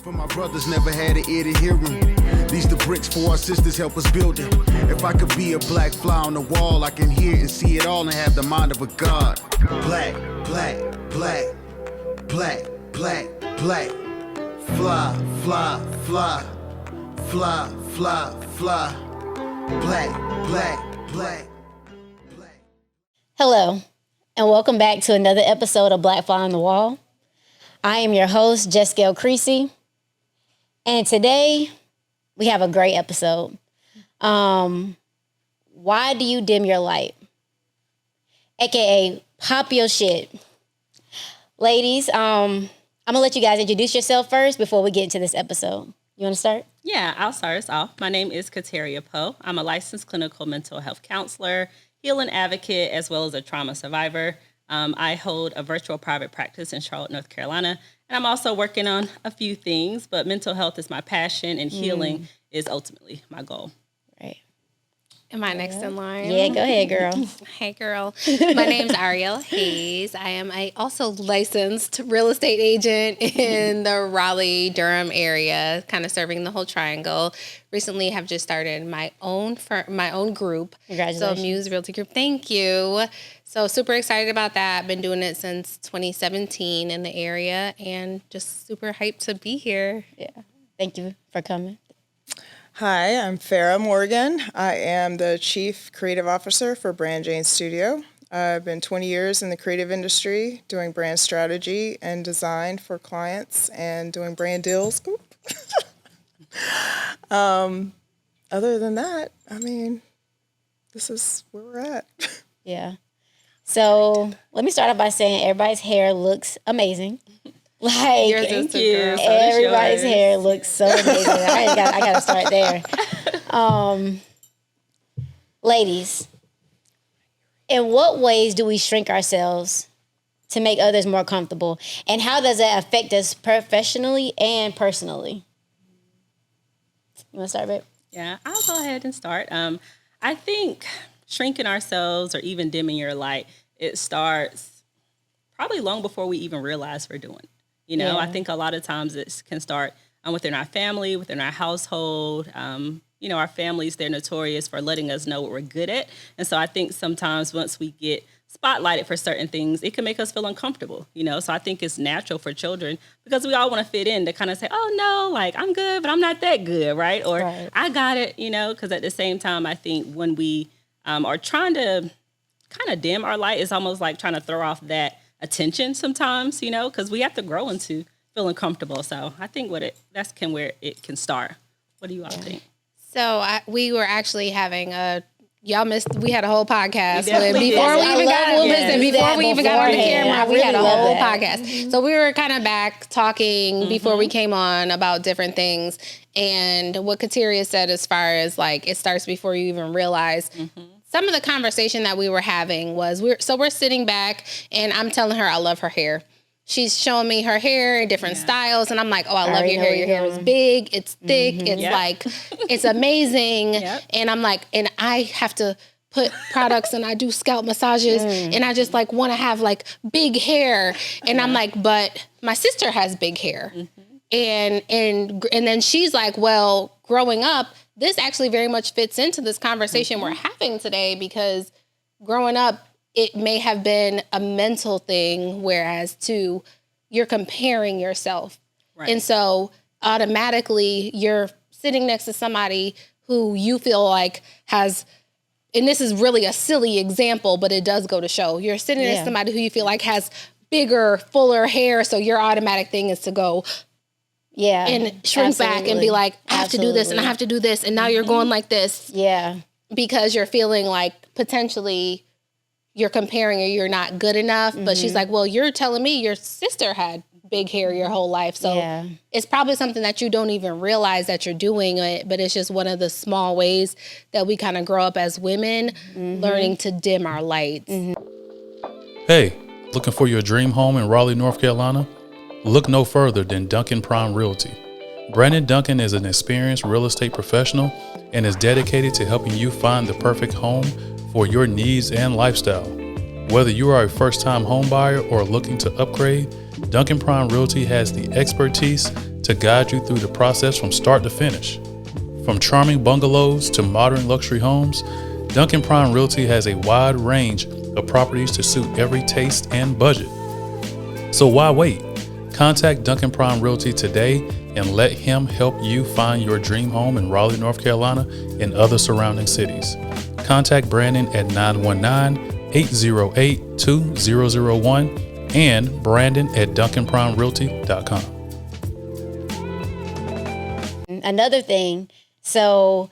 For my brothers never had an ear to hear them. These the bricks for our sisters help us build it. If I could be a black fly on the wall, I can hear and see it all and have the mind of a god. Black, black, black, black, black, black. Fly, fly, fly, fly, fly, fly. Black, black, black, black. Hello, and welcome back to another episode of Black Fly on the Wall. I am your host, Jeskell Creasy, and today we have a great episode. Why do you dim your light? AKA, pop your shit. Ladies, I'm going to let you guys introduce yourself first before we get into this episode. You want to start? Yeah, I'll start us off. My name is Kataria. I'm a licensed clinical mental health counselor, healing advocate, as well as a trauma survivor. I hold a virtual private practice in Charlotte, North Carolina, and I'm also working on a few things, but mental health is my passion and healing is ultimately my goal. Right. Am I next in line? Yeah, go ahead, girl. Hey, girl. My name's Arielle Hayes. I am also licensed real estate agent in the Raleigh-Durham area, kind of serving the whole triangle. Recently have just started my own group. Congratulations. So Muse Realty Group. Thank you. So super excited about that. Been doing it since 2017 in the area and just super hyped to be here. Yeah. Thank you for coming. Hi, I'm Farrah Morgan. I am the Chief Creative Officer for Brand Jane Studio. I've been 20 years in the creative industry doing brand strategy and design for clients and doing brand deals. Other than that, I mean, this is where we're at. Yeah. So let me start off by saying everybody's hair looks amazing. Like, Yours is Thank you. girl. So does everybody's yours. hair looks so amazing. I got to start there. Ladies, in what ways do we shrink ourselves to make others more comfortable? And how does that affect us professionally and personally? You want to start, babe? Yeah, I'll go ahead and start. I think shrinking ourselves or even dimming your light, it starts probably long before we even realize we're doing it. You know, I think a lot of times it can start within our family, within our household. You know, our families, they're notorious for letting us know what we're good at. And so I think sometimes once we get spotlighted for certain things, it can make us feel uncomfortable, you know? So I think it's natural for children because we all want to fit in to kind of say, oh, no, like I'm good, but I'm not that good, right? Or Right. I got it, you know? Because at the same time, I think when we are trying to kind of dim our light, it's almost like trying to throw off that attention sometimes, you know, because we have to grow into feeling comfortable. So I think where it can start. What do you all think? So we were actually having we had a whole podcast. We definitely Before did. we even got before we even got on the camera, we had a whole podcast. So we were kind of back talking before we came on about different things. And what Kataria said as far as like it starts before you even realize. Some of the conversation that we were having was we're sitting back and I'm telling her I love her hair. She's showing me her hair in different styles and I'm like, oh, I love your hair. Your hair is big, it's thick, it's like, it's amazing. And I'm like, and I have to put products and I do scalp massages and I just like want to have like big hair. And I'm like, but my sister has big hair. And then she's like, well, growing up, this actually very much fits into this conversation we're having today because growing up, it may have been a mental thing, whereas you're comparing yourself. Right. And so automatically you're sitting next to somebody who you feel like has, and this is really a silly example, but it does go to show. You're sitting next to somebody who you feel like has bigger, fuller hair, so your automatic thing is to go and shrink back and be like, I have to do this and I have to do this. And now you're going like this. Yeah. Because you're feeling like potentially you're comparing or you're not good enough. But she's like, well, you're telling me your sister had big hair your whole life. So it's probably something that you don't even realize that you're doing it, but it's just one of the small ways that we kind of grow up as women, learning to dim our lights. Hey, looking for your dream home in Raleigh, North Carolina? Look no further than Duncan Prime Realty. Brandon Duncan is an experienced real estate professional and is dedicated to helping you find the perfect home for your needs and lifestyle. Whether you are a first-time home buyer or looking to upgrade, Duncan Prime Realty has the expertise to guide you through the process from start to finish. From charming bungalows to modern luxury homes, Duncan Prime Realty has a wide range of properties to suit every taste and budget. So why wait? Contact Duncan Prime Realty today and let him help you find your dream home in Raleigh, North Carolina and other surrounding cities. Contact Brandon at 919-808-2001 and Brandon at DuncanPrimeRealty.com. Another thing, so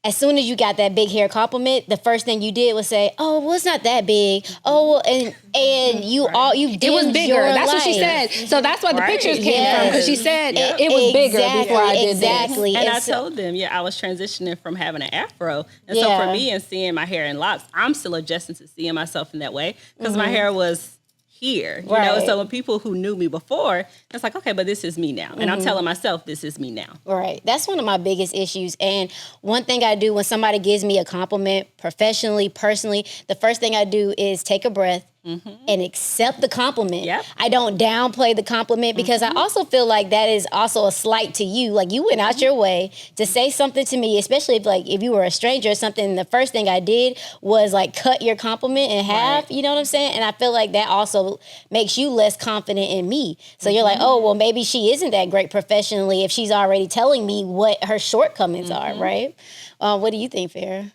as soon as you got that big hair compliment, the first thing you did was say, "Oh, well, it's not that big." Oh, well, and you it was bigger. That's what she said. So that's why the pictures came from, because she said it was bigger before I did this. And I told them, I was transitioning from having an afro, and so for me and seeing my hair in locks, I'm still adjusting to seeing myself in that way because my hair was here, you know. So when people who knew me before, it's like, okay, but this is me now, and I'm telling myself this is me now. Right. That's one of my biggest issues. And one thing I do when somebody gives me a compliment, professionally, personally, the first thing I do is take a breath and accept the compliment. Yep. I don't downplay the compliment because I also feel like that is also a slight to you. Like, you went out your way to say something to me, especially if you were a stranger or something. The first thing I did was like cut your compliment in half. You know what I'm saying? And I feel like that also makes you less confident in me. So you're like, oh, well, maybe she isn't that great professionally if she's already telling me what her shortcomings are, right? What do you think, Farrah?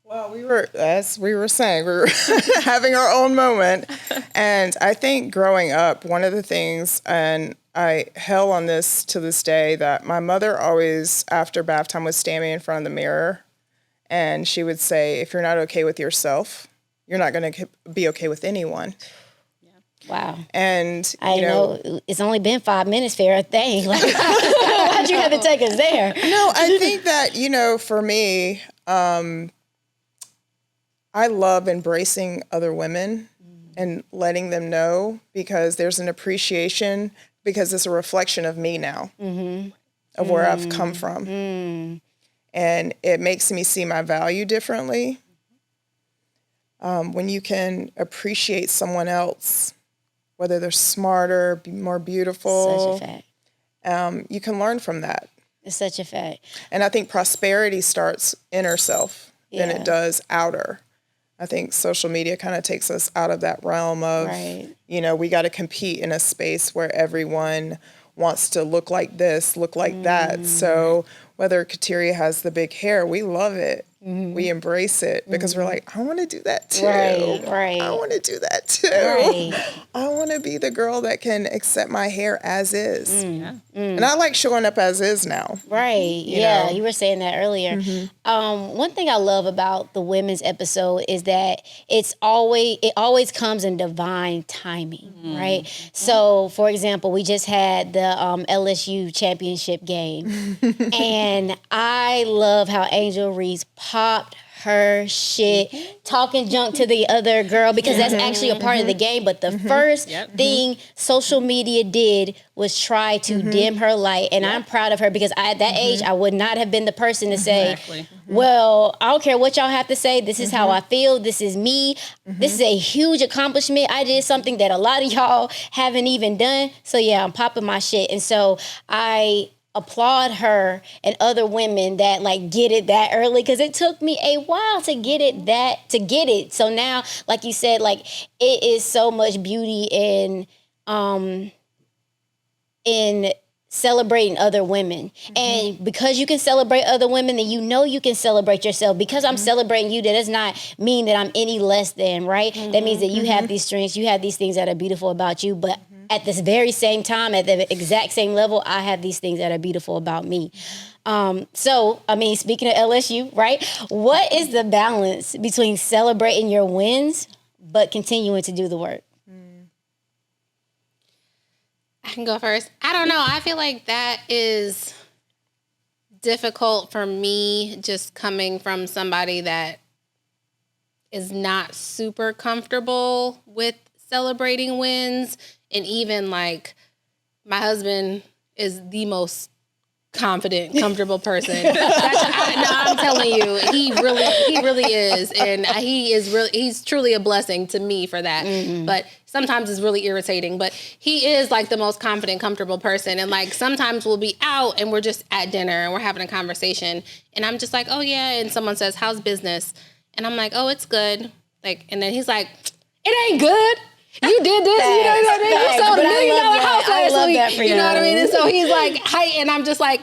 Well, as we were saying, we were having our own moment. And I think growing up, one of the things, and I held on this to this day, that my mother always, after bath time, would stand me in front of the mirror. And she would say, if you're not okay with yourself, you're not going to be okay with anyone. Wow. And I know it's only been 5 minutes, Farrah. Dang. Like, why'd you have to take us there? No, I think that, for me, I love embracing other women and letting them know, because there's an appreciation, because it's a reflection of me now, of where I've come from. And it makes me see my value differently. When you can appreciate someone else, whether they're smarter, more beautiful. Such a fact. You can learn from that. It's such a fact. And I think prosperity starts inner self than it does outer. I think social media kind of takes us out of that realm of, we got to compete in a space where everyone wants to look like this, look like that. So whether Kataria has the big hair, we love it. We embrace it because we're like, I want to do that too. Right. I want to do that too. I want to be the girl that can accept my hair as is. And I like showing up as is now. Right. You were saying that earlier. One thing I love about the women's episode is that it always comes in divine timing, right? So, for example, we just had the LSU championship game, and I love how Angel Reese popped her shit, talking junk to the other girl, because that's actually a part of the game. But the first thing social media did was try to dim her light. And I'm proud of her, because at that age, I would not have been the person to say, well, I don't care what y'all have to say. This is how I feel. This is me. This is a huge accomplishment. I did something that a lot of y'all haven't even done. So yeah, I'm popping my shit. And so I applaud her and other women that like get it that early, because it took me a while to get it. So now, like you said, like, it is so much beauty in celebrating other women. And because you can celebrate other women, then you can celebrate yourself. Because I'm celebrating you, that does not mean that I'm any less than, right? That means that you have these strengths, you have these things that are beautiful about you, but at this very same time, at the exact same level, I have these things that are beautiful about me. So, I mean, speaking of LSU, right? What is the balance between celebrating your wins but continuing to do the work? I can go first. I don't know. I feel like that is difficult for me, just coming from somebody that is not super comfortable with celebrating wins. And even like, my husband is the most confident, comfortable person. I'm telling you, he really is. And he's truly a blessing to me for that. But sometimes it's really irritating, but he is like the most confident, comfortable person. And like, sometimes we'll be out and we're just at dinner and we're having a conversation and I'm just like, oh yeah. And someone says, how's business? And I'm like, oh, it's good. Like, and then he's like, it ain't good. You did this, you know what I mean? You sold $1 million house last week. You know what I mean? And so he's like, hey, and I'm just like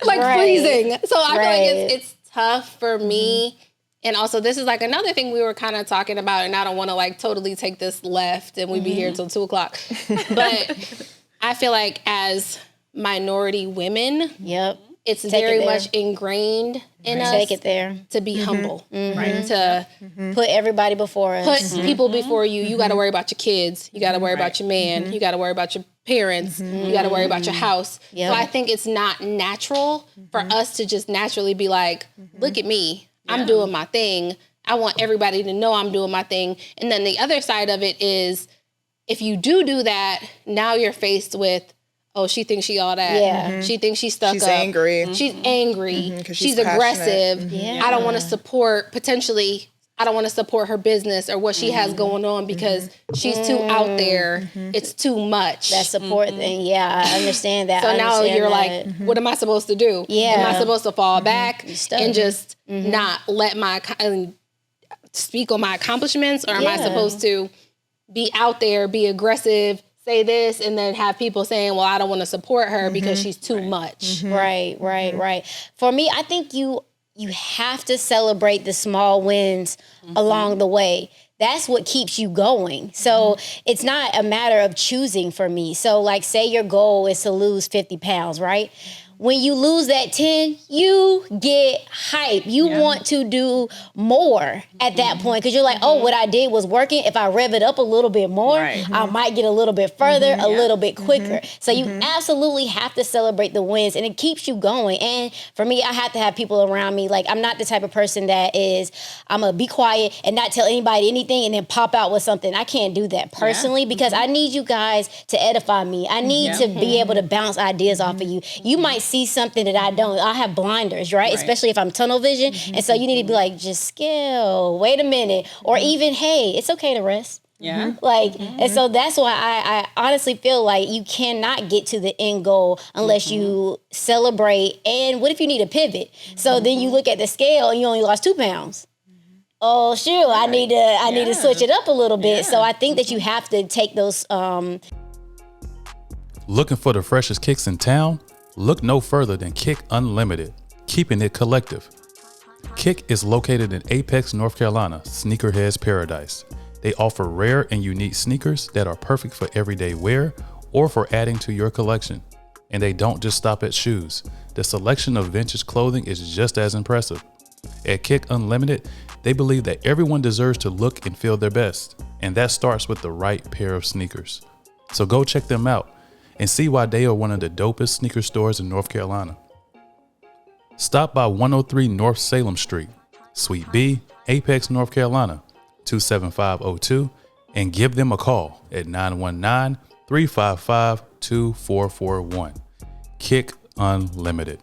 freezing. So I feel like it's tough for me. And also, this is like another thing we were kind of talking about, and I don't want to like totally take this left and we'd be here till 2:00. But I feel like as minority women, it's very much ingrained in us to be humble, right? To put everybody before us. Put people before you. You got to worry about your kids. You got to worry about your man. You got to worry about your parents. You got to worry about your house. So I think it's not natural for us to just naturally be like, look at me. I'm doing my thing. I want everybody to know I'm doing my thing. And then the other side of it is, if you do that, now you're faced with, oh, she thinks she all that. Yeah. She thinks she's stuck up. She's angry. She's angry. She's passionate. aggressive. I don't want to support, potentially, I don't want to support her business or what she has going on because she's too out there. It's too much. That support thing. Yeah, I understand that. So now you're like, what am I supposed to do? Yeah. Am I supposed to fall back and just not let speak on my accomplishments? Or am I supposed to be out there, be aggressive, say this, and then have people saying, well, I don't want to support her because she's too much. Right. For me, I think you have to celebrate the small wins along the way. That's what keeps you going. So it's not a matter of choosing for me. So like, say your goal is to lose 50 pounds, right? When you lose that 10, you get hype. You want to do more at that point because you're like, oh, what I did was working. If I rev it up a little bit more, I might get a little bit further, a little bit quicker. So you absolutely have to celebrate the wins, and it keeps you going. And for me, I have to have people around me. Like, I'm not the type of person that is, I'm going to be quiet and not tell anybody anything and then pop out with something. I can't do that personally because I need you guys to edify me. I need to be able to bounce ideas off of you. You might see something that I don't. I have blinders, right? Especially if I'm tunnel vision. And so you need to be like, Jeskell, wait a minute. Or even, hey, it's okay to rest. Like, and so that's why I honestly feel like you cannot get to the end goal unless you celebrate. And what if you need a pivot? So then you look at the scale and you only lost 2 pounds. Oh, sure, I need to switch it up a little bit. So I think that you have to take those. Looking for the freshest kicks in town? Look no further than Kick Unlimited, keeping it collective. Kick is located in Apex, North Carolina, sneakerhead's paradise. They offer rare and unique sneakers that are perfect for everyday wear or for adding to your collection. And they don't just stop at shoes. The selection of vintage clothing is just as impressive. At Kick Unlimited, they believe that everyone deserves to look and feel their best, and that starts with the right pair of sneakers. So go check them out and see why they are one of the dopest sneaker stores in North Carolina. Stop by 103 North Salem Street, Suite B, Apex, North Carolina, 27502, and give them a call at 919-355-2441. Kick Unlimited.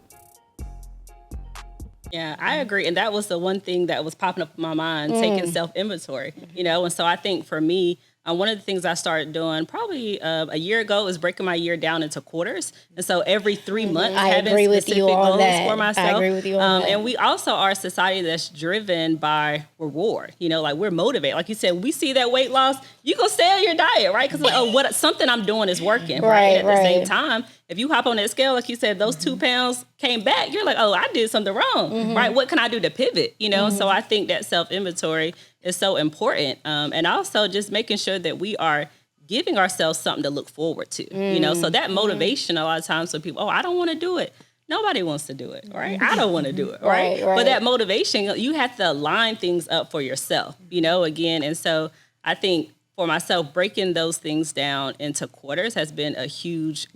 Yeah, I agree. And that was the one thing that was popping up in my mind, taking self-inventory, And so I think for me, one of the things I started doing probably a year ago is breaking my year down into quarters. And so every 3 months, having specific goals for myself. I agree with you on that. And we also are a society that's driven by reward. Like we're motivated. Like you said, we see that weight loss, you go stay on your diet, right? Because like, something I'm doing is working, right? And at the same time, if you hop on that scale, like you said, those 2 pounds came back, you're like, oh, I did something wrong, right? What can I do to pivot? So I think that self-inventory is so important. And also just making sure that we are giving ourselves something to look forward to, So that motivation a lot of times when people, oh, I don't want to do it. Nobody wants to do it, right? I don't want to do it, right? But that motivation, you have to line things up for yourself, again. And so I think for myself, breaking those things down into quarters has been a huge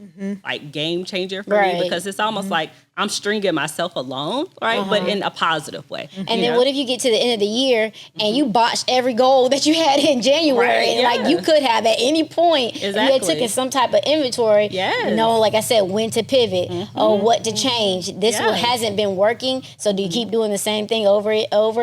like game changer for me, because it's almost like I'm stringing myself alone, right? But in a positive way. And then what if you get to the end of the year and you botched every goal that you had in January? Right, Like you could have at any point, if you had taken some type of inventory, like I said, when to pivot or what to change. This one hasn't been working, so do you keep doing the same thing over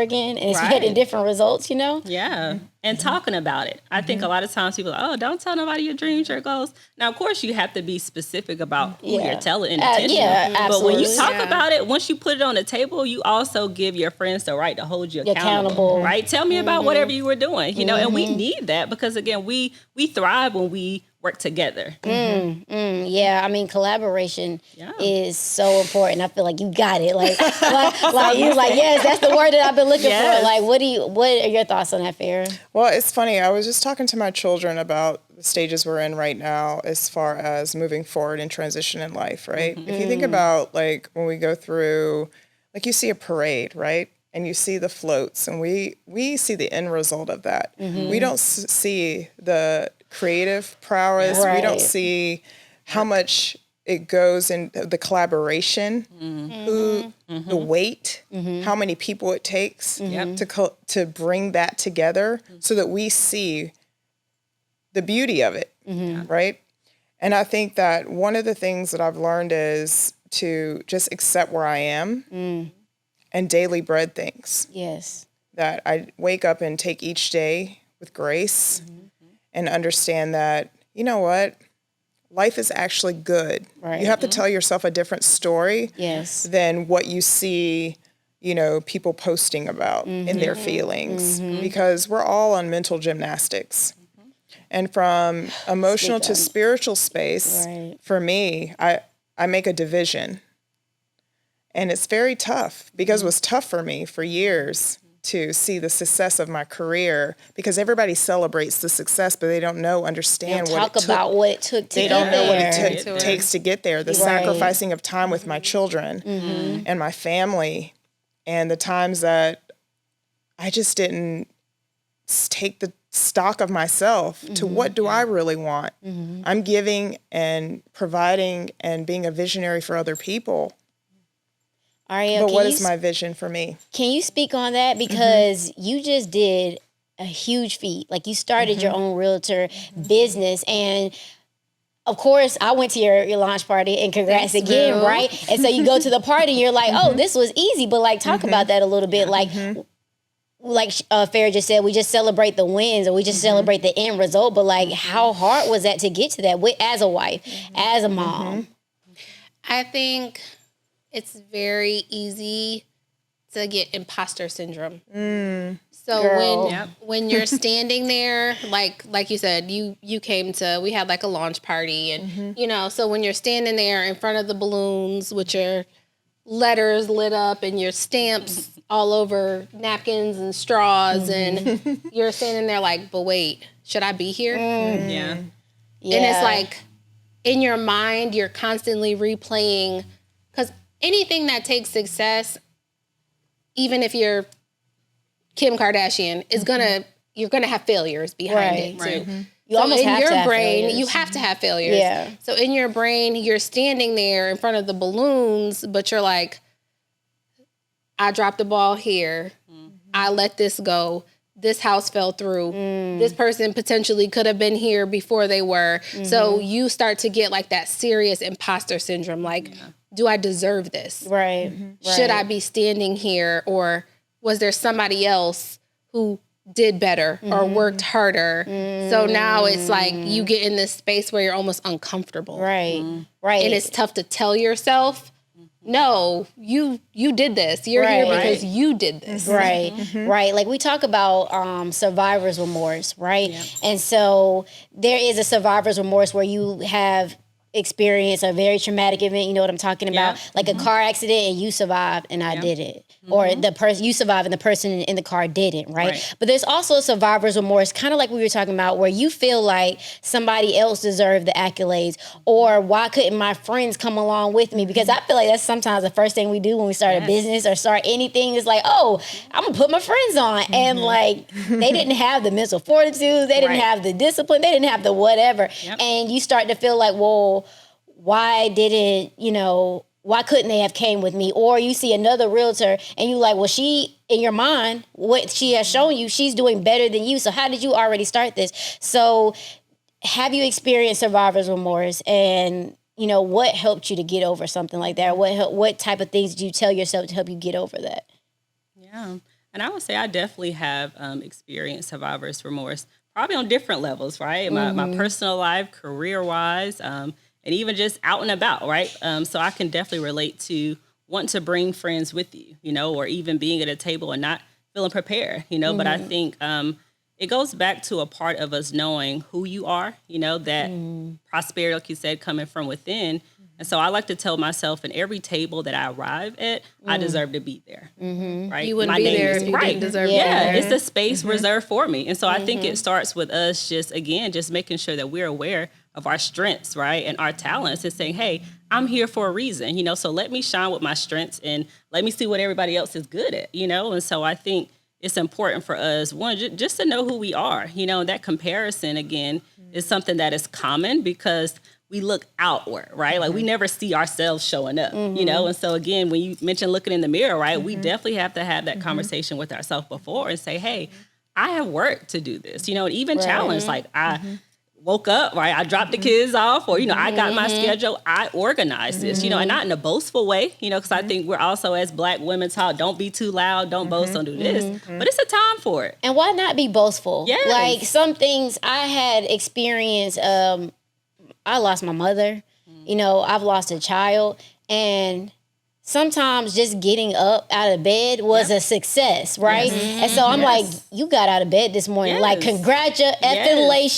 again and it's getting different results, Yeah. And talking about it. I think a lot of times people are like, oh, don't tell nobody your dreams, your goals. Now, of course, you have to be specific about who you're telling and intentional. But when you talk about it, once you put it on the table, you also give your friends the right to hold you accountable. Right? Tell me about whatever you were doing, and we need that because, again, we thrive when we work together. Yeah, I mean, collaboration is so important. I feel like you got it. Like you like, yes, that's the word that I've been looking for. Like, what are your thoughts on that, Farrah? Well, it's funny. I was just talking to my children about the stages we're in right now as far as moving forward and transition in life, right? If you think about, like, when we go through, like, you see a parade, right? And you see the floats, and we see the end result of that. We don't see the creative prowess. We don't see how much it goes in the collaboration, the weight, how many people it takes to bring that together so that we see the beauty of it, right? And I think that one of the things that I've learned is to just accept where I am and daily bread things. Yes. That I wake up and take each day with grace and understand that, you know what? Life is actually good. Right. You have to tell yourself a different story than what you see, people posting about in their feelings, because we're all on mental gymnastics. And from emotional to spiritual space, for me, I make a division. And it's very tough, because it was tough for me for years to see the success of my career, because everybody celebrates the success, but they don't understand what it took. About what it took to they get there. don't know what it takes to get there. The sacrificing of time with my children and my family, and the times that I just didn't take the stock of myself to what do I really want. I'm giving and providing and being a visionary for other people. Arielle, but what is my vision for me? Can you speak on that? Because you just did a huge feat. Like, you started your own realtor business, and of course, I went to your launch party, and congrats again, right? And so you go to the party, and you're like, oh, this was easy. But, like, talk about that a little bit. Like Farrah just said, we just celebrate the wins, or we just celebrate the end result. But, like, how hard was that to get to that as a wife, as a mom? I think it's very easy to get imposter syndrome. So when you're standing there, like you said, you came to, we had like a launch party, and so when you're standing there in front of the balloons with your letters lit up and your stamps all over napkins and straws, and you're standing there like, but wait, should I be here? Yeah. And it's like, in your mind, you're constantly replaying, because anything that takes success, even if you're Kim Kardashian, you're gonna have failures behind it too. Right. You almost have to have failures. You have to have failures. Yeah. So in your brain, you're standing there in front of the balloons, but you're like, I dropped the ball here. I let this go. This house fell through. This person potentially could have been here before they were. So you start to get like that serious imposter syndrome. Like, do I deserve this? Right. Should I be standing here? Or was there somebody else who did better or worked harder? So now it's like you get in this space where you're almost uncomfortable. Right. Right. And it's tough to tell yourself, no, you did this. You're here because you did this. Right. Right. Like, we talk about survivor's remorse, right? And so there is a survivor's remorse where you have experience a very traumatic event, you know what I'm talking about? Yeah. Like a car accident and you survived and I didn't. Or the person you survived and the person in the car didn't, right? But there's also survivor's remorse, kind of like we were talking about, where you feel like somebody else deserved the accolades, or why couldn't my friends come along with me? Because I feel like that's sometimes the first thing we do when we start a business or start anything is like, oh, I'm gonna put my friends on. And like they didn't have the mental fortitude, they didn't have the discipline, they didn't have the whatever. And you start to feel like, well, why didn't, why couldn't they have came with me? Or you see another realtor and you like, well, she, in your mind, what she has shown you, she's doing better than you. So how did you already start this? So have you experienced survivor's remorse? And, what helped you to get over something like that? What type of things did you tell yourself to help you get over that? Yeah. And I would say I definitely have experienced survivor's remorse, probably on different levels, right? My personal life, career-wise, and even just out and about, right? So I can definitely relate to wanting to bring friends with you, or even being at a table and not feeling prepared, But I think it goes back to a part of us knowing who you are, that prosperity, like you said, coming from within. And so I like to tell myself, in every table that I arrive at, I deserve to be there, right? You wouldn't be there if you didn't deserve to be there. It's a space reserved for me. And so I think it starts with us just making sure that we're aware of our strengths, right? And our talents, and saying, hey, I'm here for a reason, so let me shine with my strengths and let me see what everybody else is good at, And so I think it's important for us, one, just to know who we are, and that comparison, again, is something that is common because we look outward, right? Like we never see ourselves showing up, And so again, when you mentioned looking in the mirror, right, we definitely have to have that conversation with ourselves before and say, hey, I have work to do this, and even challenge, like I woke up, right? I dropped the kids off, or, I got my schedule. I organized this, and not in a boastful way, because I think we're also, as Black women, taught, don't be too loud, don't boast, don't do this. But it's a time for it. And why not be boastful? Yes. Like some things I had experienced, I lost my mother, I've lost a child, and sometimes just getting up out of bed was a success, right? And so I'm like, you got out of bed this morning. Like, congratulations.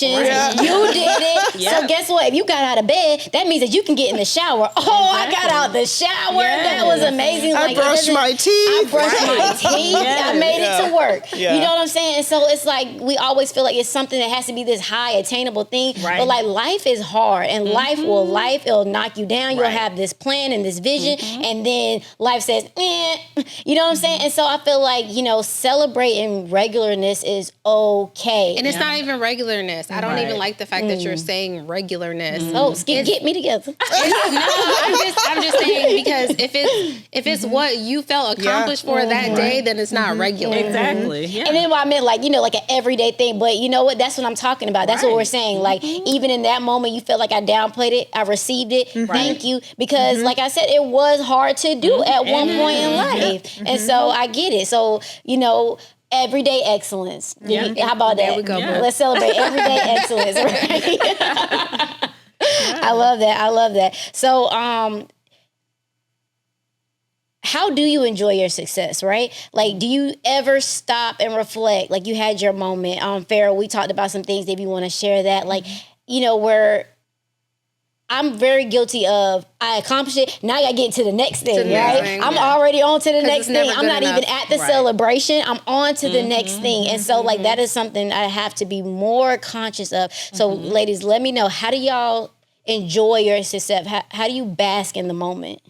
You did it. So guess what? If you got out of bed, that means that you can get in the shower. Oh, I got out the shower. That was amazing. I brushed my teeth. I brushed my teeth. I made it to work. You know what I'm saying? And so it's like, we always feel like it's something that has to be this high attainable thing. But like, life is hard, and it'll knock you down. You'll have this plan and this vision, and then life says, you know what I'm saying? And so I feel like, celebrating regularness is okay. And it's not even regularness. I don't even like the fact that you're saying regularness. Oh, get me together. I'm just saying, because if it's what you felt accomplished for that day, then it's not regular. Exactly. Yeah. And then what I meant, like, like an everyday thing. But you know what? That's what I'm talking about. That's what we're saying. Like, even in that moment, you felt like I downplayed it. I received it. Thank you. Because like I said, it was hard to do at one point in life. And so I get it. So, everyday excellence. How about that? There we go. Let's celebrate everyday excellence, right? I love that. So, how do you enjoy your success, right? Like, do you ever stop and reflect? Like, you had your moment. Farrah, we talked about some things. If you want to share that, like, where I'm very guilty of, I accomplished it, now I gotta get to the next thing, right? I'm already on to the next thing. I'm not even at the celebration. I'm on to the next thing. And so, like, that is something I have to be more conscious of. So, ladies, let me know, how do y'all enjoy your success? How do you bask in the moment?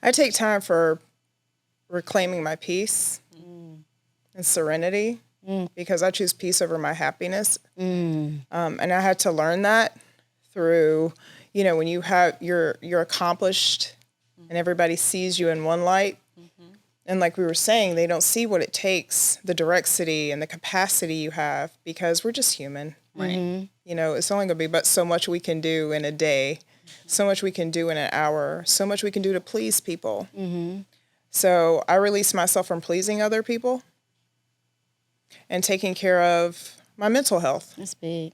I take time for reclaiming my peace and serenity, because I choose peace over my happiness. And I had to learn that through, when you're accomplished and everybody sees you in one light. And like we were saying, they don't see what it takes, the directivity and the capacity you have, because we're just human. Right. It's only going to be but so much we can do in a day, so much we can do in an hour, so much we can do to please people. So I release myself from pleasing other people and taking care of my mental health. That's big.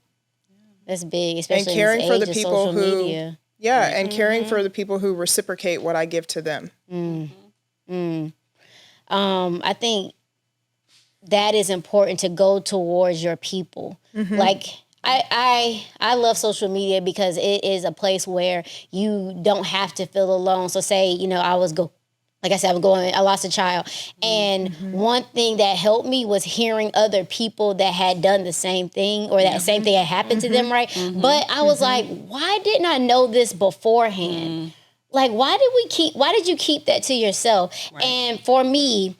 That's big, especially and caring in for this the age people of social who, media. and caring for the people who reciprocate what I give to them. I think that is important, to go towards your people. Like, I love social media because it is a place where you don't have to feel alone. So say, like I said, I lost a child. And one thing that helped me was hearing other people that had done the same thing or that same thing had happened to them, right? But I was like, why didn't I know this beforehand? Like, why did you keep that to yourself? Right. And for me,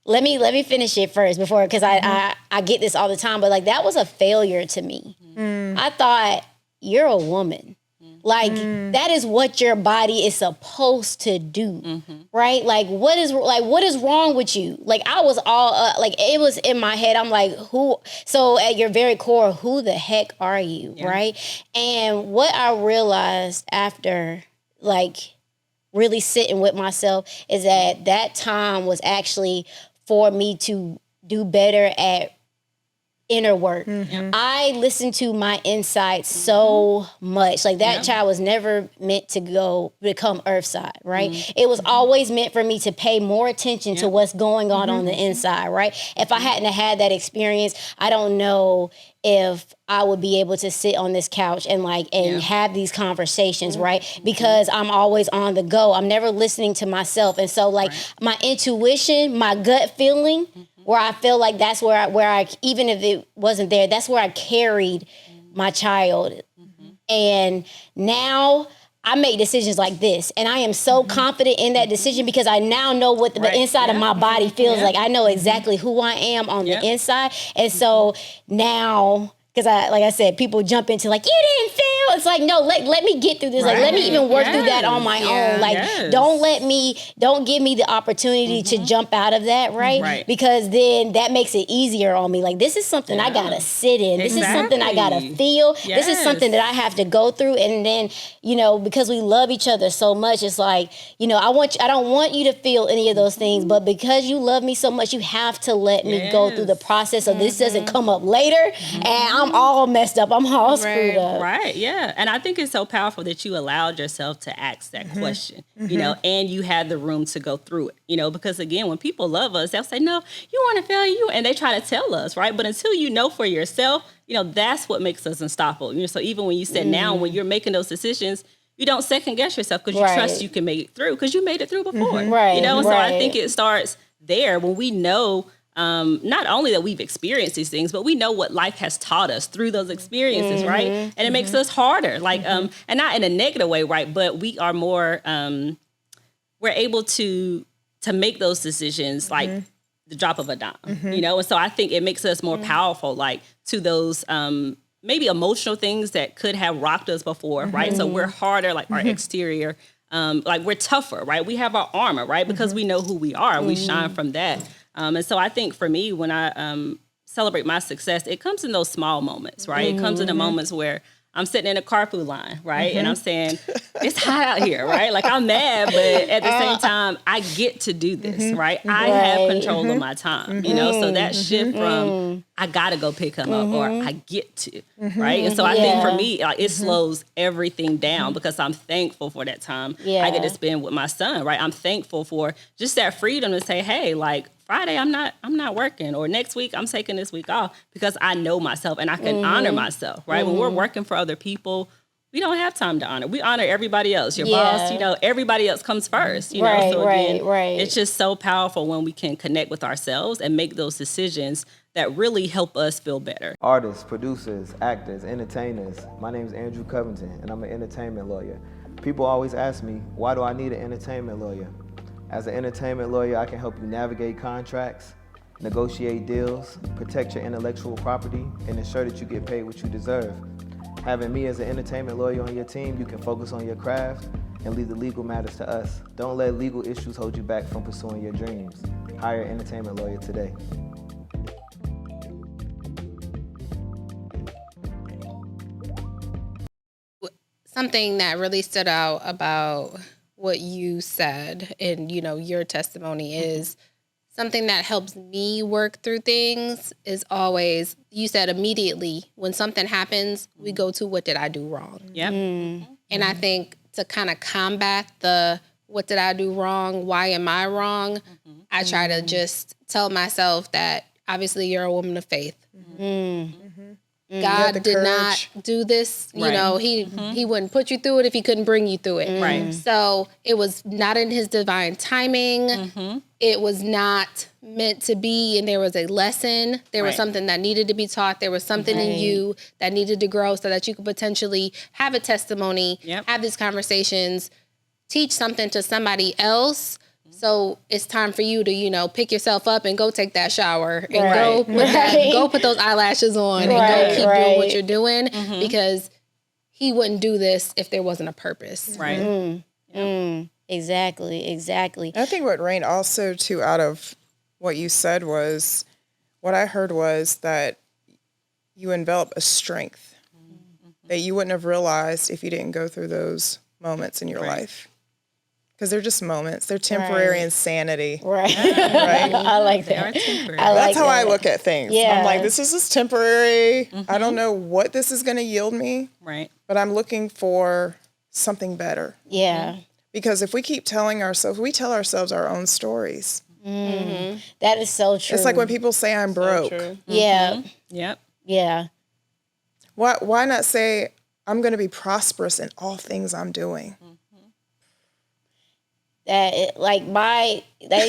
let me finish it first because I get this all the time, but like that was a failure to me. I thought, you're a woman. Like that is what your body is supposed to do, right? Like what is wrong with you? Like I was all like it was in my head. I'm like, who? So at your very core, who the heck are you, right? And what I realized after like really sitting with myself is that time was actually for me to do better at inner work. I listened to my insides so much. Like that child was never meant to become earthside, right? It was always meant for me to pay more attention to what's going on the inside, right? If I hadn't had that experience, I don't know if I would be able to sit on this couch and have these conversations, right? Because I'm always on the go. I'm never listening to myself. And so my intuition, my gut feeling, where I feel like that's where I even if it wasn't there, that's where I carried my child. And now I make decisions like this, and I am so confident in that decision because I now know what the inside of my body feels like. I know exactly who I am on the inside. And so now, because like I said, people jump into like, you didn't fail. It's like, no, let me get through this. Like, let me even work through that on my own. Like, don't give me the opportunity to jump out of that, right? Because then that makes it easier on me. Like, this is something I gotta sit in. This is something I gotta feel. This is something that I have to go through. And then, because we love each other so much, it's like, I don't want you to feel any of those things, but because you love me so much, you have to let me go through the process so this doesn't come up later and I'm all messed up. I'm all screwed up. Right, yeah. And I think it's so powerful that you allowed yourself to ask that question, and you had the room to go through it, because again, when people love us, they'll say, no, you want to fail you. And they try to tell us, right? But until you know for yourself, that's what makes us unstoppable. So even when you said now, when you're making those decisions, you don't second guess yourself because you trust you can make it through because you made it through before. So I think it starts there when we know not only that we've experienced these things, but we know what life has taught us through those experiences, right? And it makes us harder, and not in a negative way, right? But we are more, we're able to make those decisions like the drop of a dime, And so I think it makes us more powerful, to those maybe emotional things that could have rocked us before, right? So we're harder, our exterior, we're tougher, right? We have our armor, right? Because we know who we are. We shine from that. And so I think for me, when I celebrate my success, it comes in those small moments, right? It comes in the moments where I'm sitting in a carpool line, right? And I'm saying, it's hot out here, right? Like I'm mad, but at the same time, I get to do this, right? I have control of my time, So that shift from I gotta go pick him up or I get to, right? And so I think for me, it slows everything down because I'm thankful for that time I get to spend with my son, right? I'm thankful for just that freedom to say, hey, Friday, I'm not working, or next week I'm taking this week off because I know myself and I can honor myself, right? When we're working for other people, we don't have time to honor. We honor everybody else. Your boss, everybody else comes first, So again, it's just so powerful when we can connect with ourselves and make those decisions that really help us feel better. Artists, producers, actors, entertainers. My name is Andrew Covington, and I'm an entertainment lawyer. People always ask me, why do I need an entertainment lawyer? As an entertainment lawyer, I can help you navigate contracts, negotiate deals, protect your intellectual property, and ensure that you get paid what you deserve. Having me as an entertainment lawyer on your team, you can focus on your craft and leave the legal matters to us. Don't let legal issues hold you back from pursuing your dreams. Hire an entertainment lawyer today. Something that really stood out about what you said in, your testimony is something that helps me work through things is always, you said immediately when something happens, we go to what did I do wrong? Yep. And I think to kind of combat the what did I do wrong? Why am I wrong? I try to just tell myself that obviously you're a woman of faith. God did not do this. You know, he wouldn't put you through it if he couldn't bring you through it. Right. So it was not in his divine timing. It was not meant to be, and there was a lesson. There was something that needed to be taught. There was something in you that needed to grow so that you could potentially have a testimony, have these conversations, teach something to somebody else. So it's time for you to, you know, pick yourself up and go take that shower and go put those eyelashes on and go keep doing what you're doing because he wouldn't do this if there wasn't a purpose. Right. Exactly. I think what reigned also too out of what you said was, what I heard was that you envelop a strength that you wouldn't have realized if you didn't go through those moments in your life. Because they're just moments. They're temporary insanity. Right. I like that. That's how I look at things. Yeah. I'm like, this is just temporary. I don't know what this is going to yield me. Right. But I'm looking for something better. Yeah. Because if we keep telling ourselves, we tell ourselves our own stories. That is so true. It's like when people say I'm broke. Yeah. Yep. Yeah. Why not say I'm going to be prosperous in all things I'm doing? You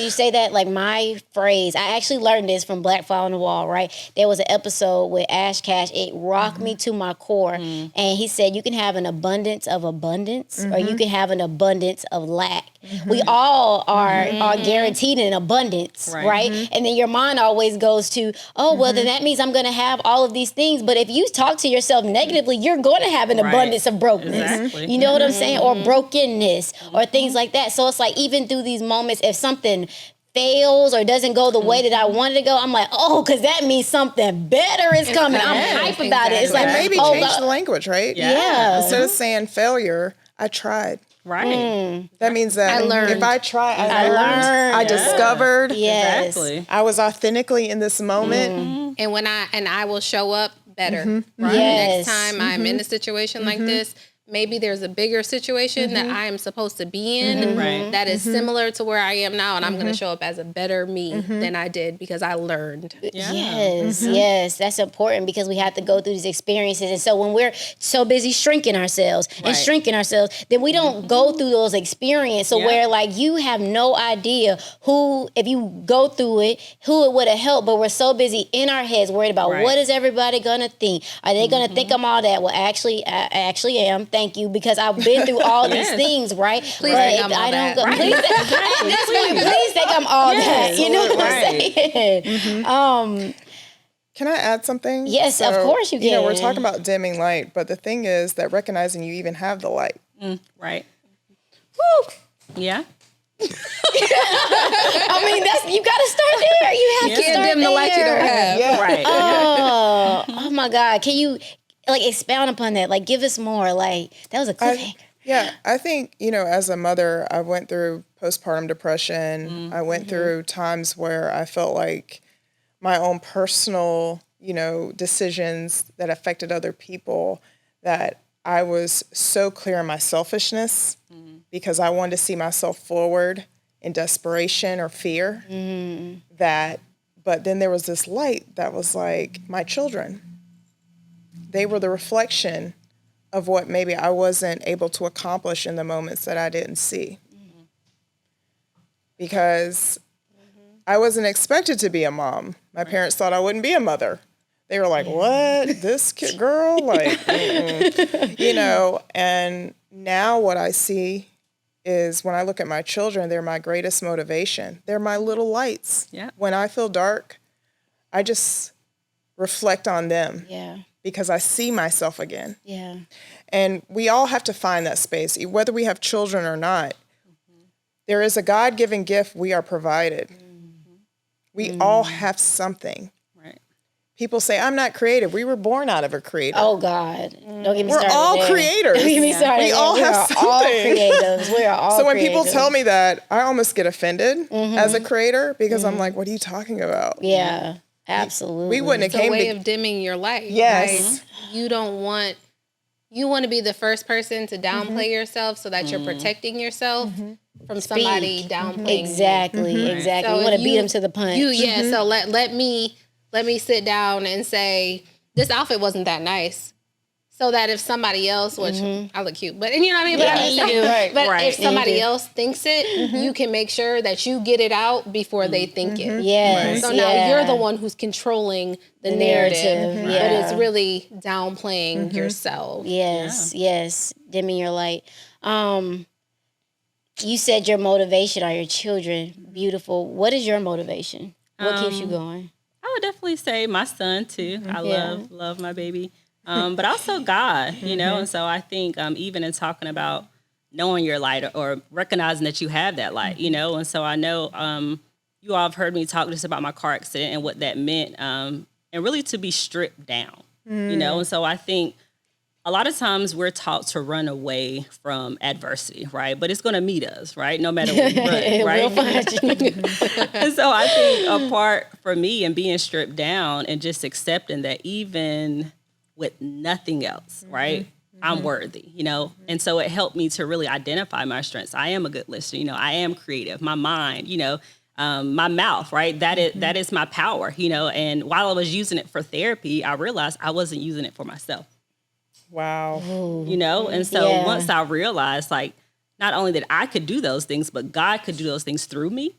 say that, like my phrase, I actually learned this from Black Fly on the Wall, right? There was an episode with Ash Cash. It rocked me to my core. And he said, you can have an abundance of abundance or you can have an abundance of lack. We all are guaranteed an abundance, right? And then your mind always goes to, then that means I'm going to have all of these things. But if you talk to yourself negatively, you're going to have an abundance of brokenness. Exactly. You know what I'm saying? Or brokenness or things like that. So it's like, even through these moments, if something fails or doesn't go the way that I wanted to go, I'm like, because that means something better is coming. I'm hype about it. It's like, maybe change the language, right? Yeah. Instead of saying failure, I tried. Right. That means that I learned. if I try, I learned. I discovered. Yes. Exactly. I was authentically in this moment. And when I will show up better. Right. Yes. Next time I'm in a situation like this, maybe there's a bigger situation that I am supposed to be in that is similar to where I am now, and I'm going to show up as a better me than I did because I learned. Yes, that's important because we have to go through these experiences. And so when we're so busy shrinking ourselves, then we don't go through those experiences. So where like you have no idea who, if you go through it, who it would have helped, but we're so busy in our heads worried about what is everybody going to think? Are they going to think I'm all that? Well, actually, I actually am. Thank you, because I've been through all these things, right? Please think I'm all that. Please think I'm all that. You know what I'm saying? Can I add something? Yes, of course you can. You know, we're talking about dimming light, but the thing is that recognizing you even have the light. Right. Woo. Yeah. I mean, you got to start there. You have to start dim the light you don't have. Yeah. Right. Oh my God. Can you expound upon that? Like, give us more. Like, that was a cliffhanger. Yeah, I think, as a mother, I went through postpartum depression. I went through times where I felt like my own personal, decisions that affected other people, that I was so clear in my selfishness because I wanted to see myself forward in desperation or fear. But then there was this light that was like my children. They were the reflection of what maybe I wasn't able to accomplish in the moments that I didn't see. Because I wasn't expected to be a mom. My parents thought I wouldn't be a mother. They were like, what? This kid, girl? Like, and now what I see is when I look at my children, they're my greatest motivation. They're my little lights. Yeah. When I feel dark, I just reflect on them. Yeah. Because I see myself again. Yeah. And we all have to find that space, whether we have children or not. There is a God-given gift we are provided. We all have something. Right. People say, I'm not creative. We were born out of a creator. Oh, God. Don't get me started. We're all there. creators. Don't get me started. We all have something. All creatives. We are all So when creators. people tell me that, I almost get offended as a creator because I'm like, what are you talking about? Yeah, absolutely. We wouldn't have It's a came way to... of dimming your light. Yes. Like, you want to be the first person to downplay yourself so that you're protecting yourself from somebody downplaying. Exactly. So you want to beat them to the punch. So let let me sit down and say, this outfit wasn't that nice. So that if somebody else, which I look cute, but you know what I mean? Yeah, but you do. But if somebody else thinks it, you can make sure that you get it out before they think it. Yes. So now you're the one who's controlling the narrative, narrative, but it's really downplaying yourself. Yes, dimming your light. You said your motivation are your children. Beautiful. What is your motivation? What keeps you going? I would definitely say my son too. I love my baby. But also God, you know? And so I think even in talking about knowing your light or recognizing that you have that light, you know? And so I know you all have heard me talk just about my car accident and what that meant, and really to be stripped down, you know? And so I think a lot of times we're taught to run away from adversity, right? But it's going to meet us, right? No matter what we run, right? And so I think a part for me in being stripped down and just accepting that even with nothing else, right? I'm worthy, you know? And so it helped me to really identify my strengths. I am a good listener, you know, I am creative, my mind, you know, my mouth, right? That is my power, you know? And while I was using it for therapy, I realized I wasn't using it for myself. Wow. You know? And so once I realized, like, not only that I could do those things, but God could do those things through me.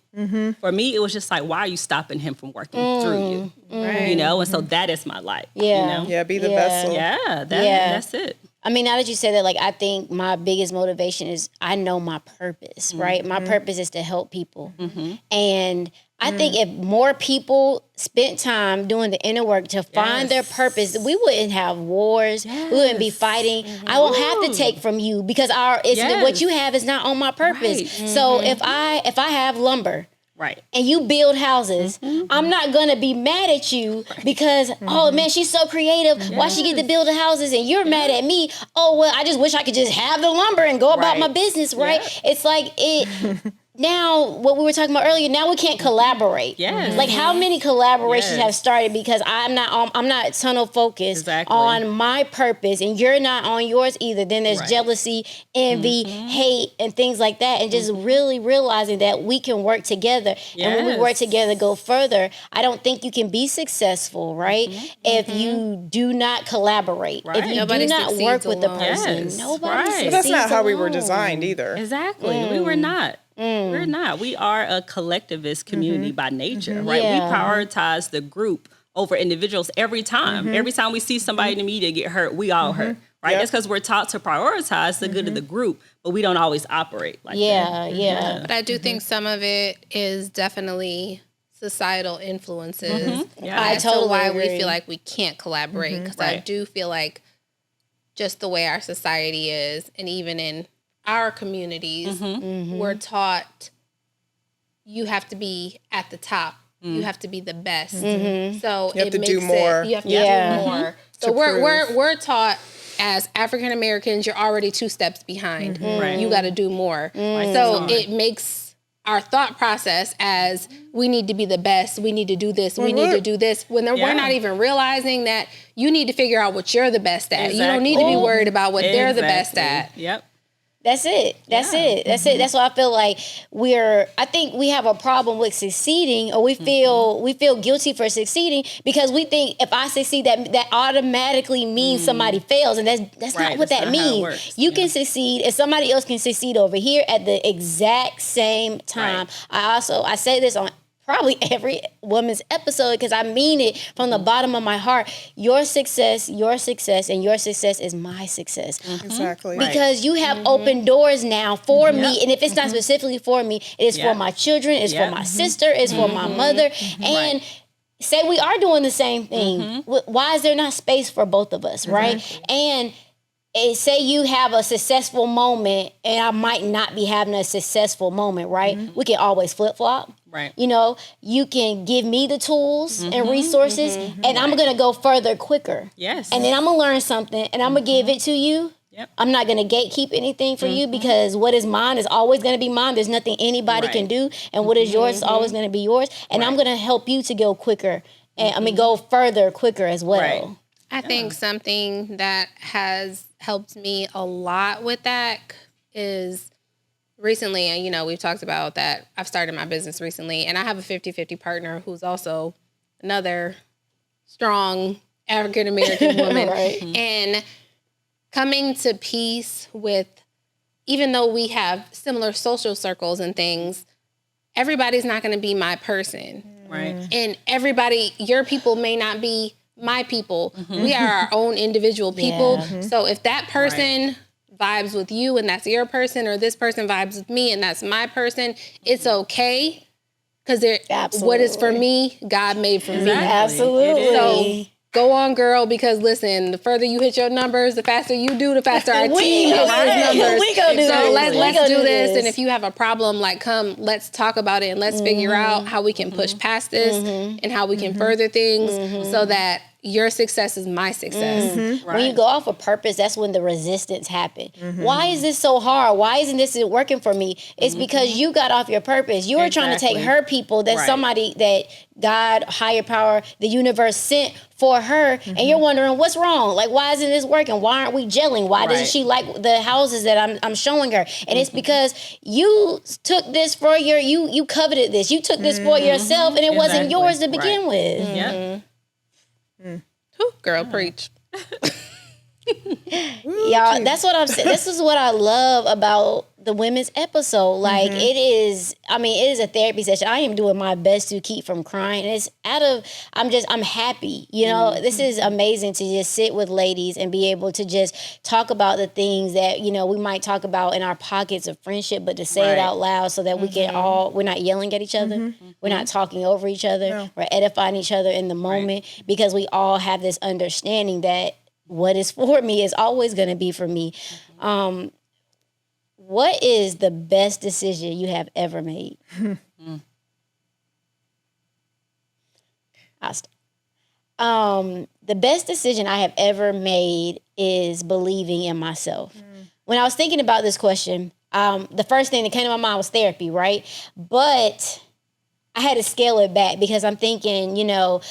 For me, it was just like, why are you stopping him from working through you? Right. You know? And so that is my life. Yeah. You know? Yeah, be the vessel. Yeah, that's it. I mean, now that you say that, like, I think my biggest motivation is I know my purpose, right? My purpose is to help people. And I think if more people spent time doing the inner work to find their purpose, we wouldn't have wars. We wouldn't be fighting. I won't have to take from you because what you have is not on my purpose. Right. So if I have lumber, Right. and you build houses, I'm not going to be mad at you because, oh man, she's so creative. Why she get to build the houses and you're mad at me? Oh, well, I just wish I could just have the lumber and go about my business, right? It's like now, what we were talking about earlier, now we can't collaborate. Yes. Like how many collaborations have started because I'm not tunnel focused on my purpose and you're not on yours either. Then there's jealousy, envy, hate, and things like that. And just really realizing that we can work together. And when we work together, go further. I don't think you can be successful, right? If you do not collaborate. If you do not work with the person. Nobody succeeds But that's not how we were alone. designed either. Exactly. We were not. We're not. We are a collectivist community by nature, right? We prioritize the group over individuals every time. Every time we see somebody in the media get hurt, we all hurt, right? That's because we're taught to prioritize the good of the group, but we don't always operate like that. But I do think some of it is definitely societal influences. I totally why agree. we feel like we can't collaborate because I do feel like just the way our society is, and even in our communities, we're taught you have to be at the top. You have to be the best. So You have to do more. You have to do more. So we're taught as African Americans, you're already 2 steps behind. You got to do more. So it makes our thought process as we need to be the best. We need to do this. We need to do this. When we're not even realizing that you need to figure out what you're the best at. You don't need to be worried about what they're the best at. Yep. That's it. That's why I feel like I think we have a problem with succeeding, or we feel guilty for succeeding because we think if I succeed that automatically means somebody fails, and that's not what that means. You can succeed and somebody else can succeed over here at the exact same time. I say this on probably every woman's episode because I mean it from the bottom of my heart. Your success, and your success is my success. Exactly. Because you have open doors now for me, and if it's not specifically for me, it is for my children, it's for my sister, it's for my mother, and say we are doing the same thing. Why is there not space for both of us, right? And say you have a successful moment and I might not be having a successful moment, right? We can always flip-flop. Right. You know, you can give me the tools and resources and I'm going to go further quicker. Yes. And then I'm going to learn something and I'm going to give it to you. Yep. I'm not going to gatekeep anything for you because what is mine is always going to be mine. There's nothing anybody can do. And what is yours is always going to be yours. And I'm going to help you to go quicker. And go further quicker as well. Right. I think something that has helped me a lot with that is recently, and you know, we've talked about that. I've started my business recently, and I have a 50-50 partner who's also another strong African American woman. Right. And coming to peace with, even though we have similar social circles and things, everybody's not going to be my person. Right. And everybody, your people may not be my people. We are our own individual people. So if that person vibes with you and that's your person, or this person vibes with me and that's my person, it's okay. Because what is for me, God made for me. Absolutely. So go on, girl, because listen, the further you hit your numbers, the faster you do, the faster our team hits those numbers. We go do so this. let's do this. And if you have a problem, like, come, let's talk about it and let's figure out how we can push past this and how we can further things so that your success is my success. Right. When you go off of purpose, that's when the resistance happens. Why is this so hard? Why isn't this working for me? It's because you got off your purpose. You were trying to take her people, that somebody that God, higher power, the universe sent for her, and you're wondering what's wrong. Like, why isn't this working? Why aren't we gelling? Why doesn't she like the houses that I'm showing her? And it's because you took this for you coveted this. You took this for yourself, and it wasn't yours to begin with. Yeah. Ooh, girl, preach. Y'all, that's what I'm saying. This is what I love about the women's episode. Like, it is a therapy session. I am doing my best to keep from crying. It's I'm happy. You know, this is amazing to just sit with ladies and be able to just talk about the things that, you know, we might talk about in our pockets of friendship, but to say it out loud so that we can we're not yelling at each other. We're not talking over each other. No. We're edifying each other in the moment because we all have this understanding that what is for me is always going to be for me. What is the best decision you have ever made? I'll start. The best decision I have ever made is believing in myself. When I was thinking about this question, the first thing that came to my mind was therapy, right? But I had to scale it back because I'm thinking, you know,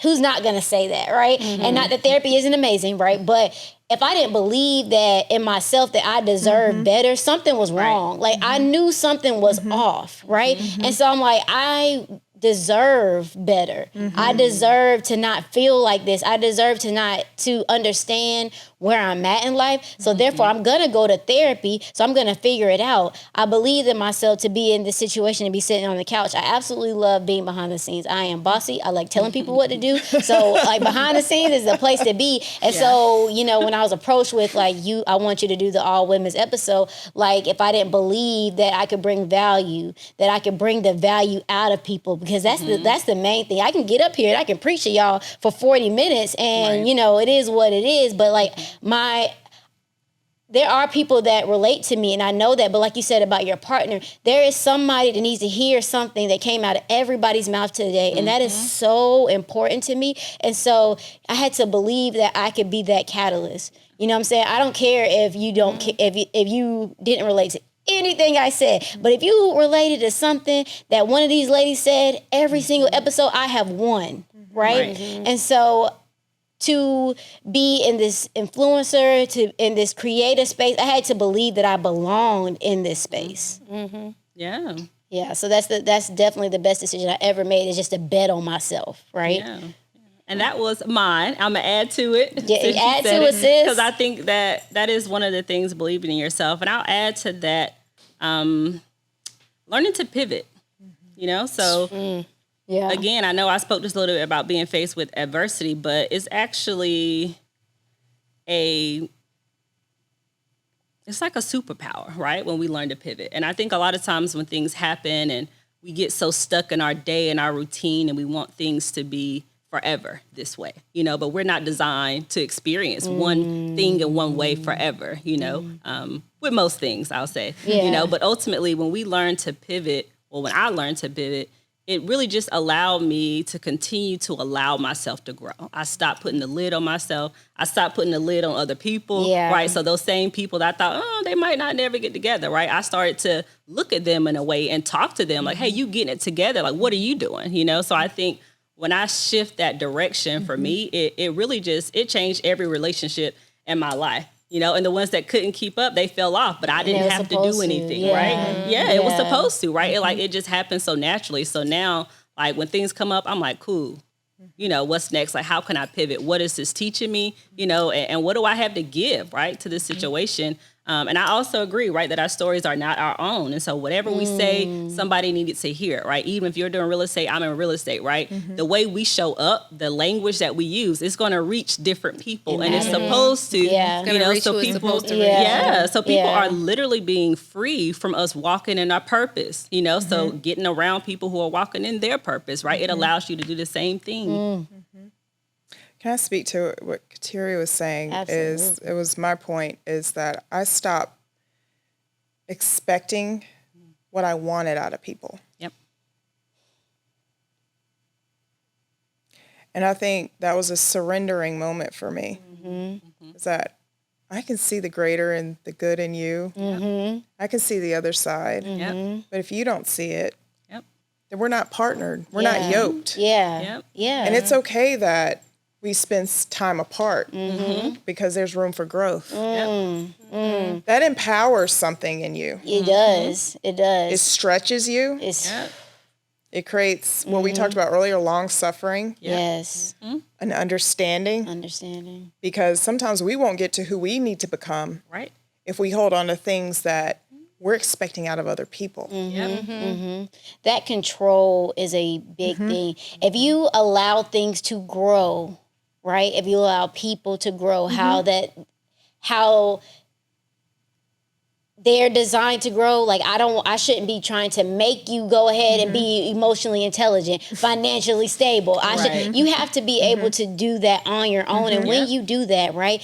who's not going to say that, right? And not that therapy isn't amazing, right? But if I didn't believe that in myself that I deserved better, something was wrong. Like, I knew something was off, right? And so I'm like, I deserve better. I deserve to not feel like this. I deserve to understand where I'm at in life. So therefore, I'm going to go to therapy. So I'm going to figure it out. I believe in myself to be in this situation and be sitting on the couch. I absolutely love being behind the scenes. I am bossy. I like telling people what to do. So like behind the scenes is the place to be. And so, you know, when I was approached with like, I want you to do the all women's episode, like if I didn't believe that I could bring value, that I could bring the value out of people, because that's the main thing. I can get up here and I can preach to y'all for 40 minutes and, you know, it is what it is. But like there are people that relate to me and I know that, but like you said about your partner, there is somebody that needs to hear something that came out of everybody's mouth today. And that is so important to me. And so I had to believe that I could be that catalyst. You know what I'm saying? I don't care if you don't, if you didn't relate to anything I said, but if you related to something that one of these ladies said, every single episode, I have won, right? And so to be in this influencer, in this creative space, I had to believe that I belonged in this space. Yeah. Yeah, so that's definitely the best decision I ever made, is just to bet on myself, right? Yeah. And that was mine. I'm going to add to it. Yeah, add to it, sis. Because I think that is one of the things, believing in yourself. And I'll add to that, learning to pivot, you know? So, again, I know I spoke just a little bit about being faced with adversity, but it's actually it's like a superpower, right? When we learn to pivot. And I think a lot of times when things happen and we get so stuck in our day and our routine and we want things to be forever this way, you know, but we're not designed to experience one thing in one way forever, you know, with most things, I'll say, you know, but ultimately when we learn to pivot, or when I learned to pivot, it really just allowed me to continue to allow myself to grow. I stopped putting the lid on myself. I stopped putting the lid on other people, right? So those same people that I thought, they might not never get together, right? I started to look at them in a way and talk to them like, hey, you getting it together. Like, what are you doing? You know, so I think when I shift that direction for me, it really it changed every relationship in my life. You know, and the ones that couldn't keep up, they fell off, but I didn't have to do anything, right? Yeah, it was supposed to, right? It just happened so naturally. So now, Like when things come up, I'm like, cool. You know, what's next? Like, how can I pivot? What is this teaching me? You know, and what do I have to give, right, to this situation? And I also agree, right, that our stories are not our own. And so whatever we say, somebody needed to hear it, right? Even if you're doing real estate, I'm in real estate, right? The way we show up, the language that we use, it's going to reach different people. And it's supposed to, you know, so people, so people are literally being free from us walking in our purpose, you know, so getting around people who are walking in their purpose, right? It allows you to do the same thing. Can I speak to what Kataria was saying? It was my point is that I stopped expecting what I wanted out of people. Yep. And I think that was a surrendering moment for me. Is that I can see the greater and the good in you. I can see the other side. But if you don't see it, then we're not partnered. We're not yoked. Yeah. And it's okay that we spend time apart because there's room for growth. That empowers something in you. It does. It does. It stretches you. It creates what we talked about earlier, long suffering. Yes. An understanding. Because sometimes we won't get to who we need to become if we hold on to things that we're expecting out of other people. That control is a big thing. If you allow things to grow, right? If you allow people to grow, how they're designed to grow. Like I shouldn't be trying to make you go ahead and be emotionally intelligent, financially stable. You have to be able to do that on your own. And when you do that, right,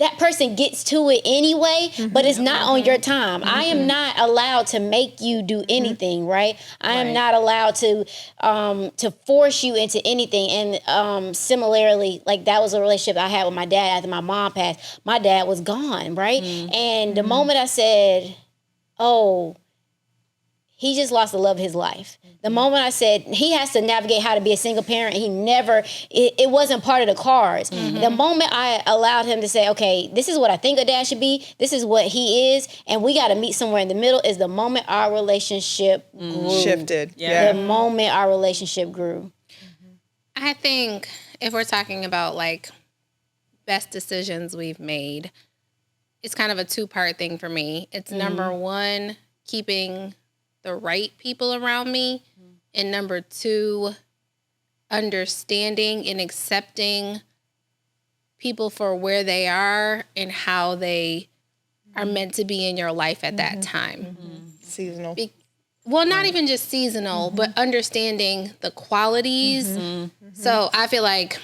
that person gets to it anyway, but it's not on your time. I am not allowed to make you do anything, right? I am not allowed to force you into anything. And similarly, like that was a relationship I had with my dad after my mom passed. My dad was gone, right? And the moment I said, oh, he just lost the love of his life. The moment I said he has to navigate how to be a single parent, it wasn't part of the cards. The moment I allowed him to say, okay, this is what I think a dad should be, this is what he is, and we got to meet somewhere in the middle, is the moment our relationship grew. Shifted. The moment our relationship grew. I think if we're talking about like best decisions we've made, it's kind of a two-part thing for me. It's number one, keeping the right people around me, and number two, understanding and accepting people for where they are and how they are meant to be in your life at that time. Seasonal. Well, not even just seasonal, but understanding the qualities. So I feel like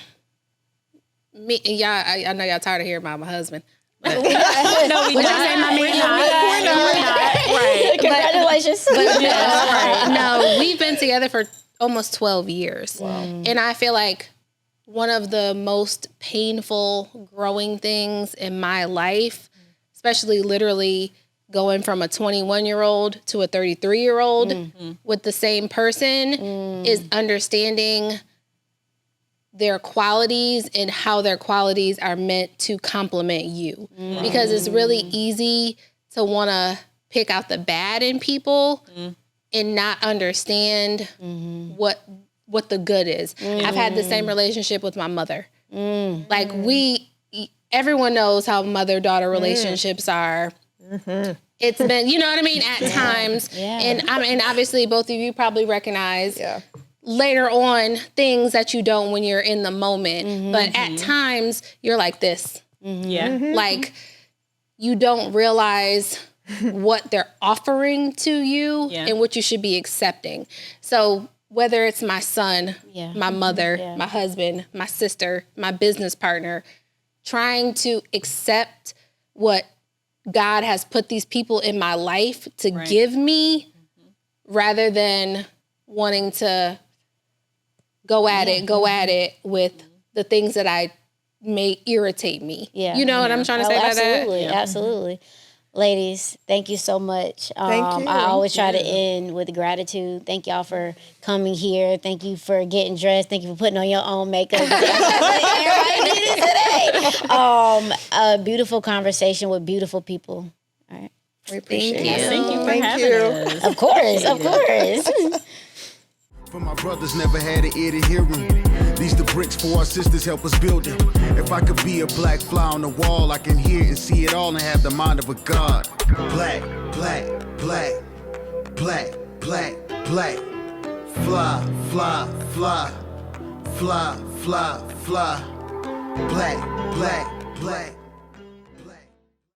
I know y'all tired of hearing about my husband. No, we not. We're not. Right. Congratulations. No, we've been together for almost 12 years. Wow. And I feel like one of the most painful growing things in my life, especially literally going from a 21-year-old to a 33-year-old with the same person, is understanding their qualities and how their qualities are meant to complement you. Because it's really easy to want to pick out the bad in people and not understand what the good is. I've had the same relationship with my mother. Like everyone knows how mother-daughter relationships are. It's been, you know what I mean, at times. And obviously both of you probably recognize later on things that you don't when you're in the moment. But at times you're like this. Like you don't realize what they're offering to you and what you should be accepting. So whether it's my son, my mother, my husband, my sister, my business partner, trying to accept what God has put these people in my life to give me rather than wanting to go at it with the things that I may irritate me. You know what I'm trying to say by that? Absolutely. Ladies, thank you so much. Thank you. I always try to end with gratitude. Thank y'all for coming here. Thank you for getting dressed. Thank you for putting on your own makeup. Everybody needed today. A beautiful conversation with beautiful people. All right. We appreciate it. Thank you for having us. Of course. For my brothers never had an ear to hear 'em. These the bricks for our sisters help us build it. If I could be a black fly on the wall, I can hear and see it all and have the mind of a god. Black, black, black, black, black, black. Fly, fly, fly, fly, fly, fly. Black, black, black.